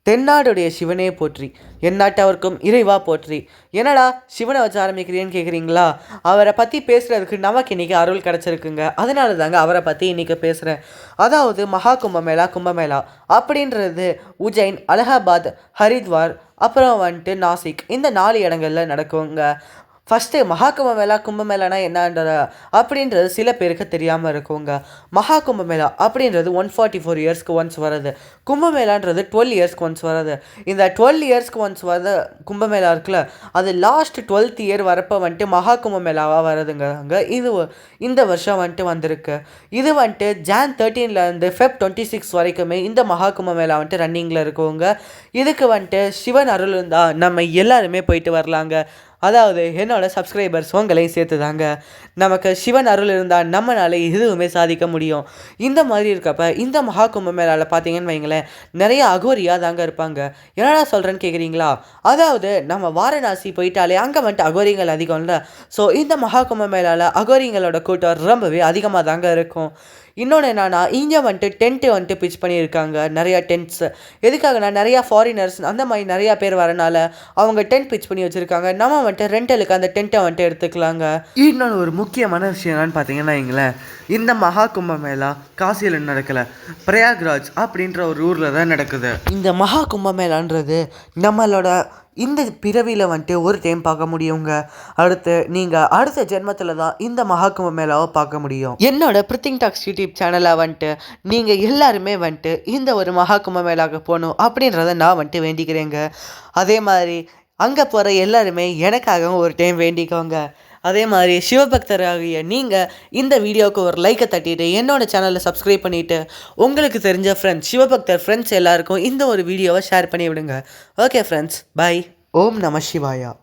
தென்னாடுடைய சிவனே போற்றி, எந்நாட்டவர்க்கும் இறைவா போற்றி. என்னடா சிவனை வச்சு ஆரம்பிக்கிறேன்னு கேட்குறீங்களா? அவரை பற்றி பேசுகிறதுக்கு நமக்கு இன்றைக்கி அருள் கிடச்சிருக்குங்க. அதனால தாங்க அவரை பற்றி இன்றைக்கி பேசுகிறேன். அதாவது மகா கும்பமேளா அப்படின்றது உஜ்ஜைன், அலகாபாத், ஹரித்வார், அப்புறம் வந்துட்டு நாசிக், இந்த 4 இடங்களில் நடக்குங்க. ஃபஸ்ட்டு மகா கும்பமேளானா என்னன்ற அப்படின்றது சில பேருக்கு தெரியாமல் இருக்குங்க. மகா கும்பமேளா அப்படின்றது 144 இயர்ஸ்க்கு ஒன்ஸ் வருது. கும்பமேளான்றது 12 இயர்ஸ்க்கு ஒன்ஸ் வருது. இந்த 12 இயர்ஸ்க்கு ஒன்ஸ் வர கும்பமேளா இருக்குல்ல, அது லாஸ்ட் 12th இயர் வரப்போ வந்துட்டு மகா கும்பமேளாவாக வருதுங்க. இது இந்த வருஷம் வந்துட்டு வந்திருக்கு. இது வந்துட்டு Jan 13லேருந்து Feb 26 வரைக்குமே இந்த மகா கும்பமேளா வந்துட்டு ரன்னிங்கில் இருக்குங்க. இதுக்கு வந்துட்டு சிவன் அருள் இருந்தால் நம்ம எல்லாருமே போயிட்டு வரலாங்க. அதாவது என்னோடய சப்ஸ்கிரைபர்ஸ் உங்களையும் சேர்த்து தாங்க. நமக்கு சிவன் அருள் இருந்தால் நம்மளால எதுவுமே சாதிக்க முடியும். இந்த மாதிரி இருக்கப்போ இந்த மகா கும்பமேளாவில் பார்த்தீங்கன்னு வைங்களேன், நிறைய அகோரியாக தாங்க இருப்பாங்க. என்னடா சொல்கிறேன்னு கேட்குறீங்களா? அதாவது நம்ம வாரணாசி போயிட்டாலே அங்கே வந்துட்டு அகோரிகள் அதிகம்ல. ஸோ இந்த மகா கும்பமேளாவில் அகோரிங்களோட கூட்டம் ரொம்பவே அதிகமாக தாங்க இருக்கும். இன்னொன்று என்னன்னா, இங்கே வந்துட்டு டென்ட்டு வந்துட்டு பிச் பண்ணியிருக்காங்க. நிறையா டென்ட்ஸ் எதுக்காகனா, நிறையா ஃபாரினர்ஸ் அந்த மாதிரி நிறையா பேர் வரனால அவங்க டென்ட் பிச் பண்ணி வச்சுருக்காங்க. நம்ம வந்துட்டு ரெண்டலுக்கு அந்த டென்ட்டை வந்துட்டு எடுத்துக்கலாங்க. இன்னொன்று ஒரு முக்கியமான விஷயம் என்னன்னு பார்த்தீங்கன்னா வைங்களேன், இந்த மகா கும்பமேளா காசியில் நடக்கலை, பிரயாக்ராஜ் அப்படின்ற ஒரு ஊரில் தான் நடக்குது. இந்த மகா கும்பமேளான்றது நம்மளோட இந்த பிறவியில் வந்துட்டு ஒரு டைம் பார்க்க முடியுங்க. அடுத்து நீங்கள் அடுத்த ஜென்மத்தில் தான் இந்த மகா கும்பமேளாவை பார்க்க முடியும். என்னோட பிரித்திங் டாக்ஸ் யூடியூப் சேனலாக வந்துட்டு நீங்கள் எல்லாருமே வந்துட்டு இந்த ஒரு மகா கும்பமேளாவுக்கு போகணும் அப்படின்றத நான் வந்துட்டு வேண்டிக்கிறேங்க. அதே மாதிரி அங்கே போகிற எல்லாருமே எனக்காகவும் ஒரு டைம் வேண்டிக்கோங்க. அதே மாதிரி சிவபக்தராகிய நீங்கள் இந்த வீடியோவுக்கு ஒரு லைக்கை தட்டிட்டு என்னோடய சேனலை சப்ஸ்கிரைப் பண்ணிவிட்டு உங்களுக்கு தெரிஞ்ச ஃப்ரெண்ட்ஸ், சிவபக்தர் ஃப்ரெண்ட்ஸ் எல்லாருக்கும் இந்த ஒரு வீடியோவை ஷேர் பண்ணி விடுங்க. Okay friends, by. ஓம் நம சிவாயா.